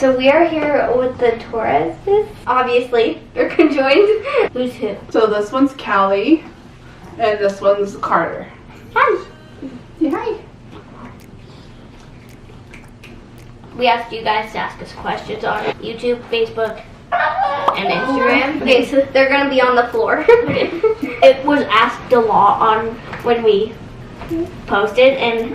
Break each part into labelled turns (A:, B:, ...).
A: So we are here with the Torreses. Obviously, they're conjoined. Who's who?
B: So this one's Callie, and this one's Carter.
A: Hi.
B: Yeah, hi.
A: We asked you guys to ask us questions on YouTube, Facebook, and Instagram. Okay, so they're gonna be on the floor. It was asked a lot on when we posted, and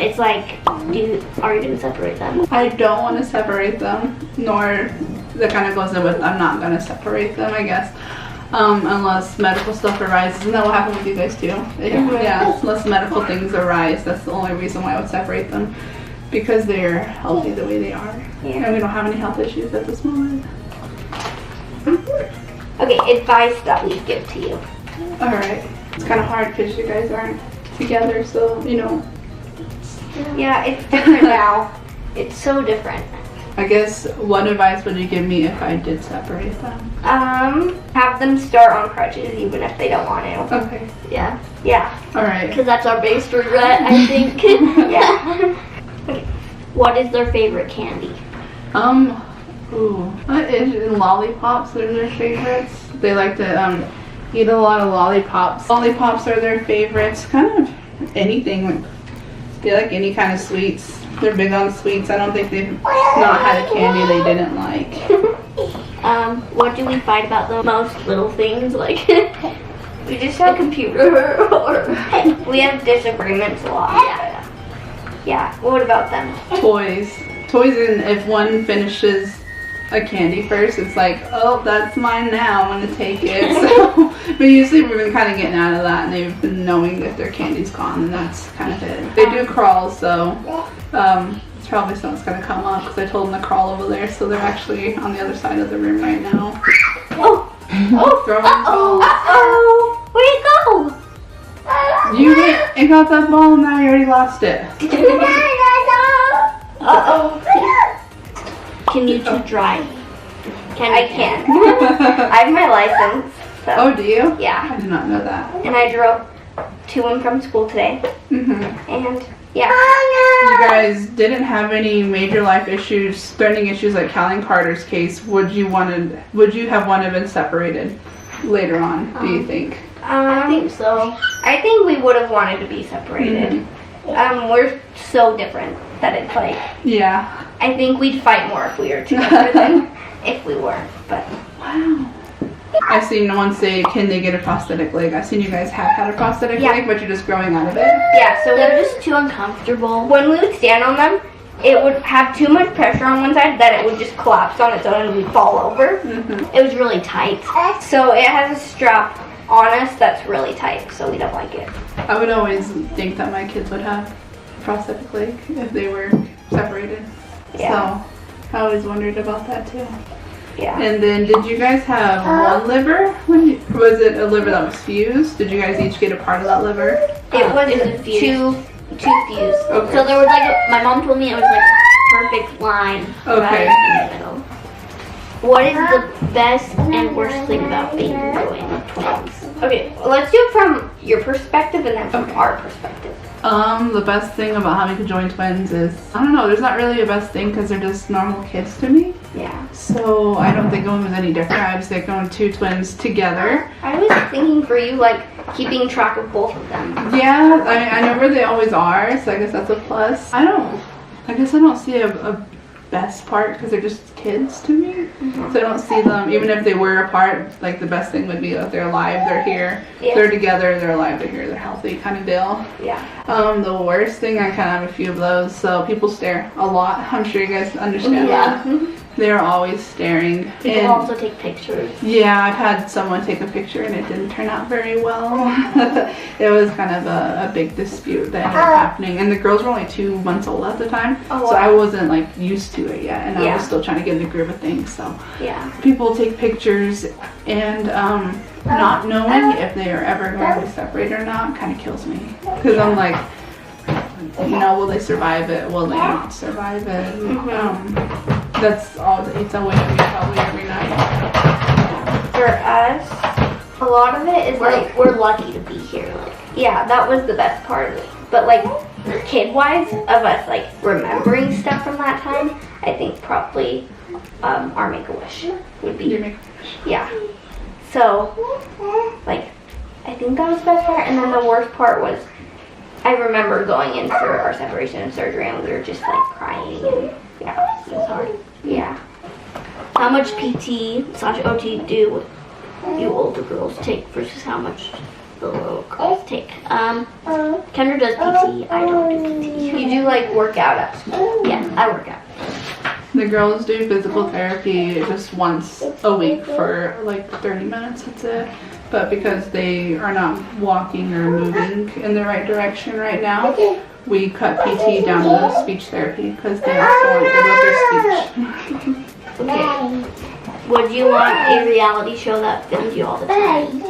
A: it's like, are you gonna separate them?
B: I don't want to separate them, nor that kind of goes in with I'm not gonna separate them, I guess. Unless medical stuff arises, and that will happen with you guys too. Yeah, unless medical things arise, that's the only reason why I would separate them, because they're healthy the way they are, and we don't have any health issues at this moment.
A: Okay, advice that we give to you.
B: All right, it's kind of hard because you guys aren't together, so you know.
A: Yeah, it's different now. It's so different.
B: I guess what advice would you give me if I did separate them?
A: Have them start on crutches even if they don't want to.
B: Okay.
A: Yeah.
B: All right.
A: Because that's our biggest regret, I think. Yeah. Okay. What is their favorite candy?
B: Lollipops are their favorites. They like to eat a lot of lollipops. Lollipops are their favorites. Kind of anything. They like any kind of sweets. They're big on sweets. I don't think they've not had a candy they didn't like.
A: What do we fight about the most? Little things like we just have a computer or we have disagreements a lot. Yeah. What about them?
B: Toys, and if one finishes a candy first, it's like, oh, that's mine now, I'm gonna take it. So, but usually we've been kind of getting out of that, and they've been knowing that their candy's gone, and that's kind of it. They do crawl, so it's probably something's gonna come up, because I told them to crawl over there, so they're actually on the other side of the room right now.
A: Oh,
B: throwing balls.
A: Uh-oh. Where'd it go?
B: You went and got that ball, and now you already lost it.
A: Uh-oh. Can you two drive? I can. I have my license. So.
B: Oh, do you?
A: Yeah.
B: I did not know that.
A: And I drove to and from school today.
B: Mm-hmm.
A: And yeah.
B: You guys didn't have any major life issues, threatening issues like Callie and Carter's case. Would you have wanted been separated later on? Do you think?
A: I think so. I think we would have wanted to be separated. Mm-hmm. We're so different that it's like.
B: Yeah.
A: I think we'd fight more if we were together than if we weren't. But
B: wow. I've seen one say, can they get a prosthetic leg? I've seen you guys have had a prosthetic leg, but you're just growing out of it.
A: Yeah, so they're just too uncomfortable. When we would stand on them, it would have too much pressure on one side that it would just collapse on its own and we'd fall over. Mm-hmm. It was really tight. So it has a strap on us that's really tight, so we don't like it.
B: I would always think that my kids would have a prosthetic leg if they were separated.
A: Yeah.
B: So I always wondered about that too.
A: Yeah.
B: And then did you guys have one liver? Was it a liver that was fused? Did you guys each get a part of that liver?
A: It was two fused.
B: Okay.
A: So there was like my mom told me it was like a perfect line right in the middle. What is the best and worst thing about being conjoined twins? Okay, well, let's do it from your perspective and then from our perspective.
B: The best thing about having conjoined twins is, I don't know, there's not really a best thing because they're just normal kids to me.
A: Yeah.
B: So I don't think one was any different. I just think going two twins together.
A: I was thinking for you, like, keeping track of both of them.
B: Yeah, I mean, I know where they always are, so I guess that's a plus. I guess I don't see a best part because they're just kids to me. Mm-hmm. So I don't see them, even if they were apart, like the best thing would be that they're alive, they're here, they're together, they're alive, they're here, they're healthy kind of deal.
A: Yeah.
B: The worst thing, I kind of have a few of those, so people stare a lot. I'm sure you guys understand that. They're always staring.
A: People also take pictures.
B: Yeah, I've had someone take a picture and it didn't turn out very well. It was kind of a big dispute that ended up happening. And the girls were only 2 months old at the time. Oh, wow. So I wasn't like used to it yet. And I was still trying to get in the groove of things. So people take pictures and not knowing if they are ever going to separate or not kind of kills me. Because I'm like, you know, will they survive it? Will they not survive it? That's all that eats away at me probably every night.
A: For us, a lot of it is like we're lucky to be here. Like, yeah, that was the best part of it. But like kid-wise, of us like remembering stuff from that time, I think probably our Make-A-Wish would be.
B: Your Make-A-Wish.
A: Yeah. So, like, I think that was the best part. And then the worst part was, I remember going in for our separation and surgery, and we were just like crying. And, yeah, it was hard. Yeah. How much PT/OT do you older girls take versus how much the little girls take? Kendra does PT. I don't do PT. You do like workout at school? Yeah, I work out.
B: The girls do physical therapy just once a week for like 30 minutes, that's it. But because they are not walking or moving in the right direction right now, we cut PT down to speech therapy because they also aren't good with their speech.
A: Okay. Would you want a reality show that films you all the time?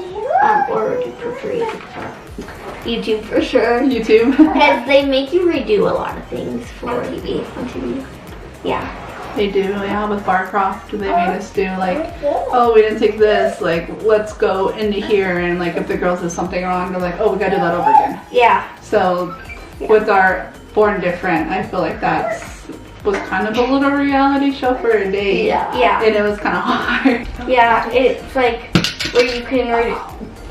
A: Or would you prefer YouTube? YouTube for sure.
B: YouTube.
A: Because they make you redo a lot of things for TV on TV. Yeah.
B: They do, yeah, with Barcroft, they made us do like, oh, we didn't take this, like, let's go into here, and like if the girls did something wrong, they're like, oh, we gotta do that over again.
A: Yeah.
B: So, with our Born Different, I feel like that was kind of a little reality show for a day.
A: Yeah.
B: And it was kind of hard.
A: Yeah, it's like where you can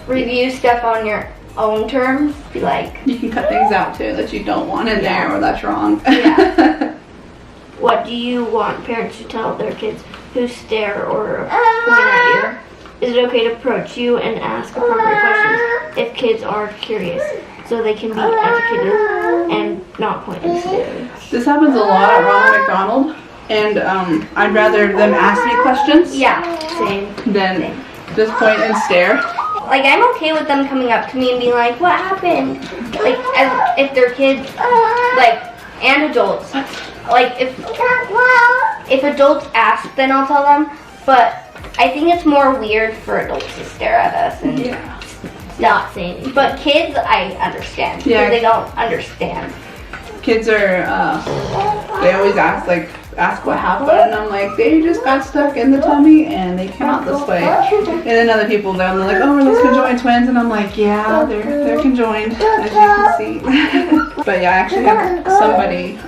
A: review stuff on your own terms. Be like,
B: you can cut things out too that you don't want in there or that's wrong.
A: Yeah. What do you want parents to tell their kids who stare or point at you? Is it okay to approach you and ask appropriate questions if kids are curious, so they can be educated and not point and stare?
B: This happens a lot at Ronald McDonald, and I'd rather them ask me questions
A: Same.
B: than just point and stare.
A: Like, I'm okay with them coming up to me and being like, what happened? Like, if they're kids, like, and adults. Like, if adults ask, then I'll tell them. But I think it's more weird for adults to stare at us and not say anything. But kids, I understand. Because they don't understand.
B: Kids are, they always ask what happened, and I'm like, they just got stuck in the tummy and they came out this way. And then other people, they're like, oh, are those conjoined twins? And I'm like, yeah, they're conjoined, as you can see. But yeah, I actually had somebody,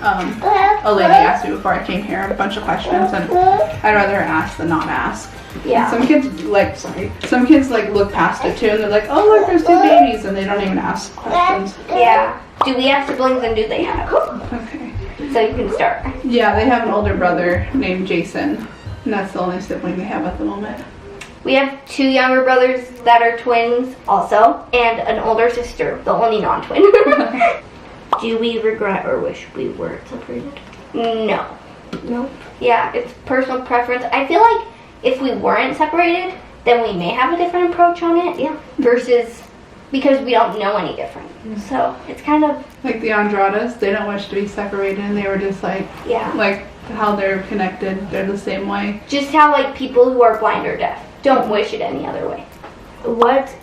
B: a lady asked me before I came here a bunch of questions, and I'd rather ask than not ask.
A: Yeah.
B: Some kids look past it too, and they're like, oh look, there's two babies, and they don't even ask questions.
A: Yeah. Do we have siblings, and do they have?
B: Okay.
A: So you can start.
B: Yeah, they have an older brother named Jason, and that's the only sibling they have at the moment.
A: We have 2 younger brothers that are twins also, and an older sister, the only non-twin. Do we regret or wish we weren't separated? No. No? Yeah, it's personal preference. I feel like if we weren't separated, then we may have a different approach on it. Yeah. Versus, because we don't know any different. So, it's kind of...
B: Like the Andradas, they don't wish to be separated, and they were just like...
A: Yeah.
B: Like, how they're connected, they're the same way.
A: Just how, like, people who are blind or deaf don't wish it any other way. What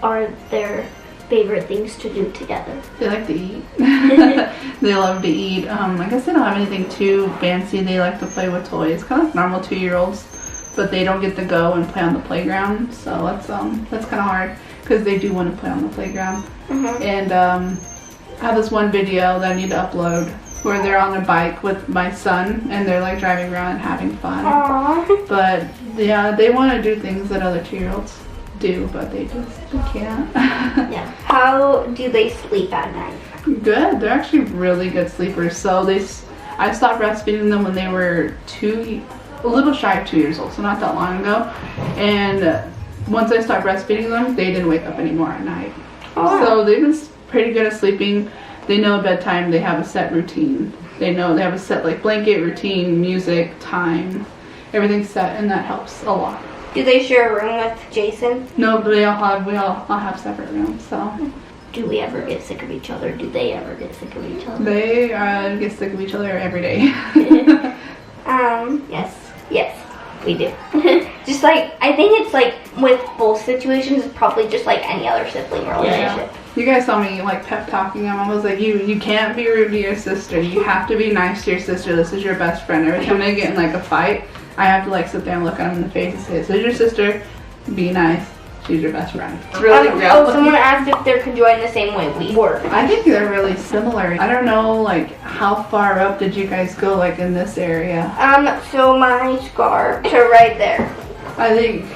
A: are their favorite things to do together?
B: They like to eat. They love to eat. I guess they don't have anything too fancy. They like to play with toys, kind of like normal 2-year-olds, but they don't get to go and play on the playground. So that's kind of hard because they do want to play on the playground. And I have this one video that I need to upload where they're on their bike with my son and they're like driving around and having fun.
A: Aww.
B: But yeah, they want to do things that other 2-year-olds do, but they can't.
A: Yeah. How do they sleep at night?
B: Good. They're actually really good sleepers. So I stopped breastfeeding them when they were a little shy of 2 years old, so not that long ago. And once I stopped breastfeeding them, they didn't wake up anymore at night. Oh. So they've been pretty good at sleeping. They know bedtime. They have a set routine. They know they have a set like blanket routine, music, time, everything's set, and that helps a lot.
A: Do they share a room with Jason?
B: No, but we all have separate rooms. So.
A: Do we ever get sick of each other? Do they ever get sick of each other?
B: They get sick of each other every day.
A: Yes, we do. Just like, I think it's like with both situations, it's probably just like any other sibling relationship.
B: Yeah. You guys saw me like pep talking them. I was like, you can't be rude to your sister. You have to be nice to your sister. This is your best friend. Every time they get in like a fight, I have to like sit there and look at them in the face and say, this is your sister. Be nice. she's your best friend. It's really
A: someone asked if they're conjoined the same way we were.
B: I think they're really similar. I don't know, like, how far up did you guys go, like, in this area?
A: So my scar to right there.
B: I think,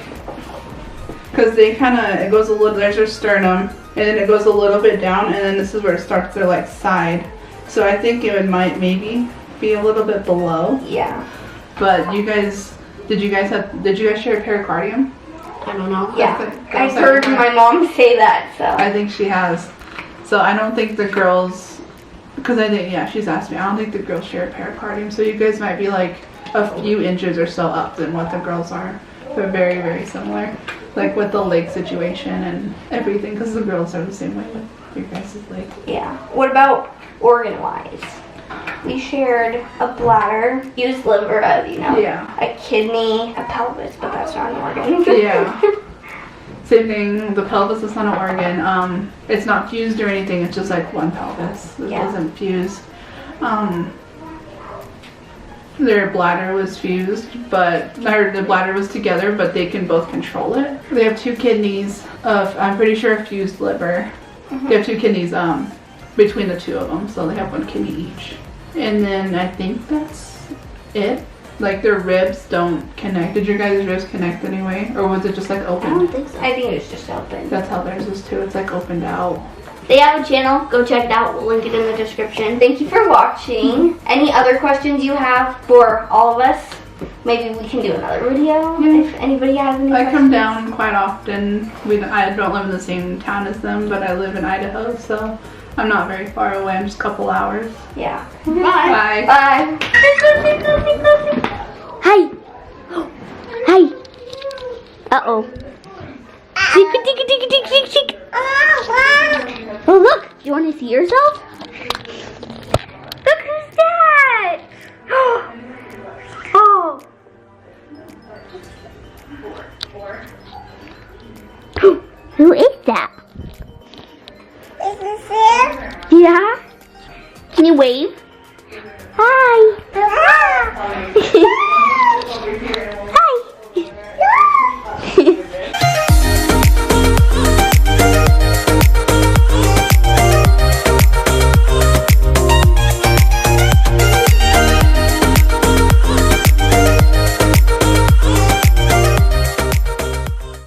B: because they kind of, it goes a little, there's your sternum, and then it goes a little bit down, and then this is where it starts their, like, side. So I think it might maybe be a little bit below.
A: Yeah.
B: But you guys, did you guys share a pericardium?
A: I don't know. Yeah. I heard my mom say that, so.
B: I think she has. So I don't think the girls, because I think, yeah, she's asked me, I don't think the girls share a pericardium. So you guys might be like a few inches or so up than what the girls are. They're very, very similar. Like with the leg situation and everything, because the girls are the same way with your guys' leg.
A: Yeah. What about organ-wise? We shared a bladder, used liver, as you know.
B: Yeah.
A: A kidney, a pelvis, but that's not an organ.
B: Yeah. Same thing, the pelvis is not an organ. It's not fused or anything, it's just like one pelvis. It wasn't fused. Their bladder was fused, but the bladder was together, but they can both control it. They have 2 kidneys of, I'm pretty sure, a fused liver. They have 2 kidneys between the 2 of them, so they have 1 kidney each. And then I think that's it. Like their ribs don't connect. Did your guys' ribs connect anyway, or was it just like open?
A: I don't think so. I think it was just open.
B: That's how theirs is too. It's like opened out.
A: They have a channel. Go check it out. We'll link it in the description. Thank you for watching. Any other questions you have for all of us? Maybe we can do another video if anybody has any questions.
B: I come down quite often. I don't live in the same town as them, but I live in Idaho, so I'm not very far away. I'm just a couple hours.
A: Yeah.
B: Bye.
A: Bye. Hi. Hi. Uh-oh. Tick. Oh, look. Do you want to see yourself? Look who's that. Oh. Who is that?
C: Is this it?
A: Yeah? Can you wave? Hi.
C: Ah!